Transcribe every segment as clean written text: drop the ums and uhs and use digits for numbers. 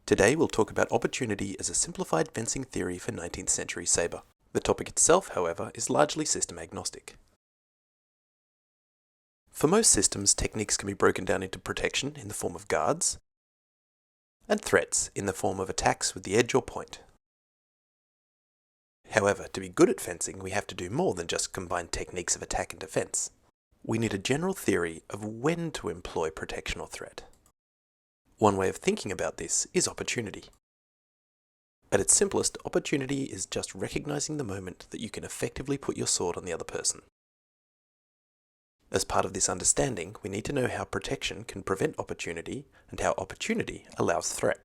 Today we'll talk about opportunity as a simplified fencing theory for 19th century Sabre. The topic itself, however, is largely system agnostic. For most systems, techniques can be broken down into protection in the form of guards, and threats in the form of attacks with the edge or point. However, to be good at fencing, we have to do more than just combine techniques of attack and defense. We need a general theory of when to employ protection or threat. One way of thinking about this is opportunity. At its simplest, opportunity is just recognizing the moment that you can effectively put your sword on the other person. As part of this understanding, we need to know how protection can prevent opportunity and how opportunity allows threat.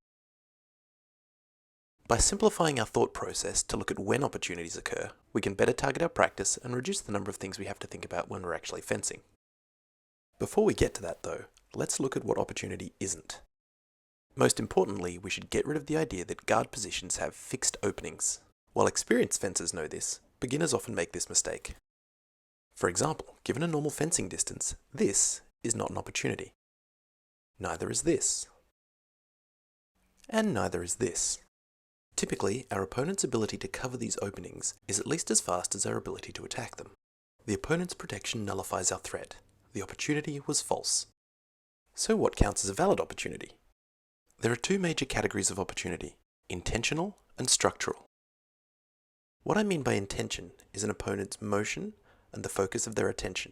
By simplifying our thought process to look at when opportunities occur, we can better target our practice and reduce the number of things we have to think about when we're actually fencing. Before we get to that though, let's look at what opportunity isn't. Most importantly, we should get rid of the idea that guard positions have fixed openings. While experienced fencers know this, beginners often make this mistake. For example, given a normal fencing distance, this is not an opportunity. Neither is this. And neither is this. Typically, our opponent's ability to cover these openings is at least as fast as our ability to attack them. The opponent's protection nullifies our threat. The opportunity was false. So what counts as a valid opportunity? There are two major categories of opportunity: intentional and structural. What I mean by intention is an opponent's motion and the focus of their attention.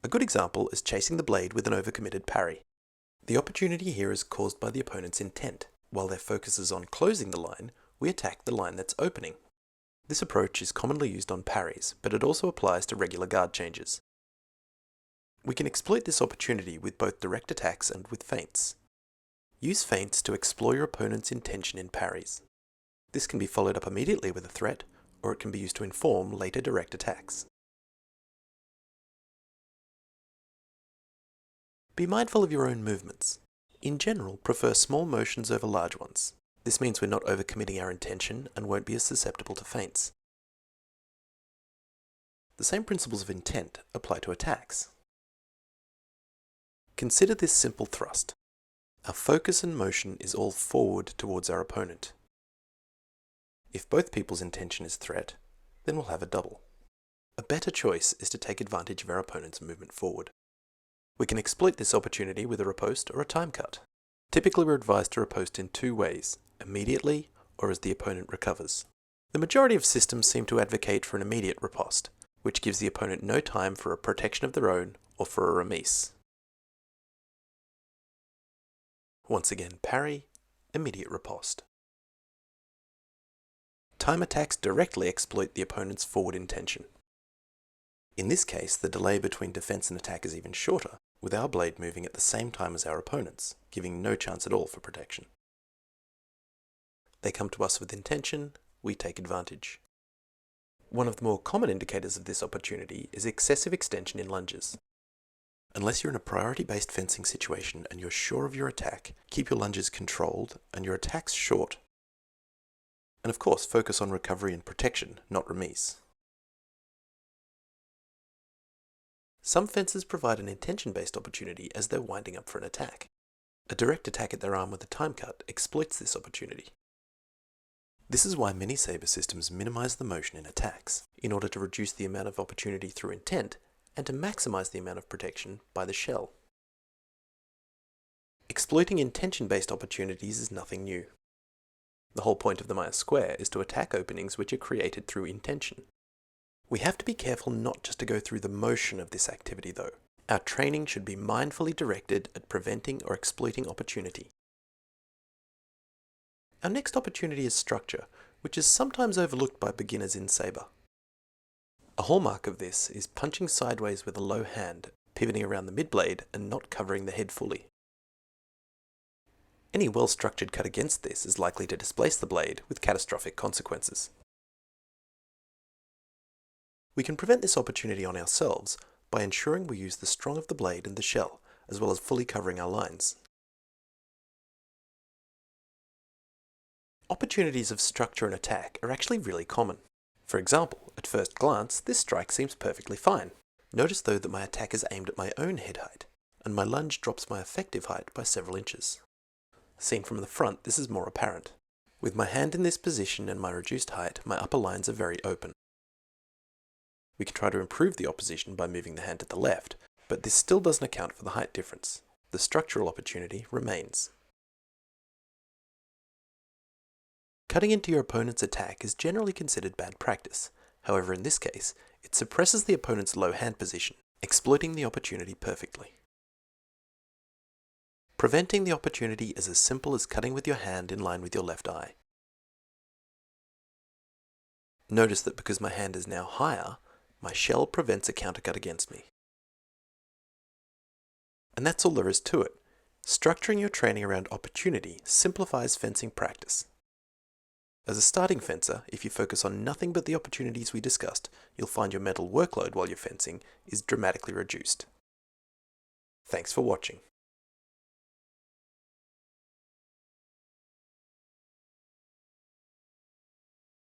A good example is chasing the blade with an overcommitted parry. The opportunity here is caused by the opponent's intent. While their focus is on closing the line, we attack the line that's opening. This approach is commonly used on parries, but it also applies to regular guard changes. We can exploit this opportunity with both direct attacks and with feints. Use feints to explore your opponent's intention in parries. This can be followed up immediately with a threat, or it can be used to inform later direct attacks. Be mindful of your own movements. In general, prefer small motions over large ones. This means we're not overcommitting our intention and won't be as susceptible to feints. The same principles of intent apply to attacks. Consider this simple thrust. Our focus and motion is all forward towards our opponent. If both people's intention is threat, then we'll have a double. A better choice is to take advantage of our opponent's movement forward. We can exploit this opportunity with a riposte or a time cut. Typically we're advised to riposte in two ways: immediately or as the opponent recovers. The majority of systems seem to advocate for an immediate riposte, which gives the opponent no time for a protection of their own or for a remise. Once again, parry, immediate riposte. Time attacks directly exploit the opponent's forward intention. In this case, the delay between defense and attack is even shorter, with our blade moving at the same time as our opponent's, giving no chance at all for protection. They come to us with intention, we take advantage. One of the more common indicators of this opportunity is excessive extension in lunges. Unless you're in a priority-based fencing situation and you're sure of your attack, keep your lunges controlled and your attacks short. And of course, focus on recovery and protection, not remise. Some fencers provide an intention-based opportunity as they're winding up for an attack. A direct attack at their arm with a time cut exploits this opportunity. This is why many Sabre systems minimize the motion in attacks, in order to reduce the amount of opportunity through intent and to maximize the amount of protection by the shell. Exploiting intention-based opportunities is nothing new. The whole point of the Maya square is to attack openings which are created through intention. We have to be careful not just to go through the motion of this activity though. Our training should be mindfully directed at preventing or exploiting opportunity. Our next opportunity is structure, which is sometimes overlooked by beginners in Sabre. A hallmark of this is punching sideways with a low hand, pivoting around the mid-blade and not covering the head fully. Any well-structured cut against this is likely to displace the blade with catastrophic consequences. We can prevent this opportunity on ourselves by ensuring we use the strong of the blade and the shell, as well as fully covering our lines. Opportunities of structure and attack are actually really common. For example, at first glance, this strike seems perfectly fine. Notice though that my attack is aimed at my own head height, and my lunge drops my effective height by several inches. Seen from the front, this is more apparent. With my hand in this position and my reduced height, my upper lines are very open. We can try to improve the opposition by moving the hand to the left, but this still doesn't account for the height difference. The structural opportunity remains. Cutting into your opponent's attack is generally considered bad practice. However, in this case, it suppresses the opponent's low hand position, exploiting the opportunity perfectly. Preventing the opportunity is as simple as cutting with your hand in line with your left eye. Notice that because my hand is now higher, my shell prevents a countercut against me. And that's all there is to it. Structuring your training around opportunity simplifies fencing practice. As a starting fencer, if you focus on nothing but the opportunities we discussed, you'll find your mental workload while you're fencing is dramatically reduced. Thanks for watching.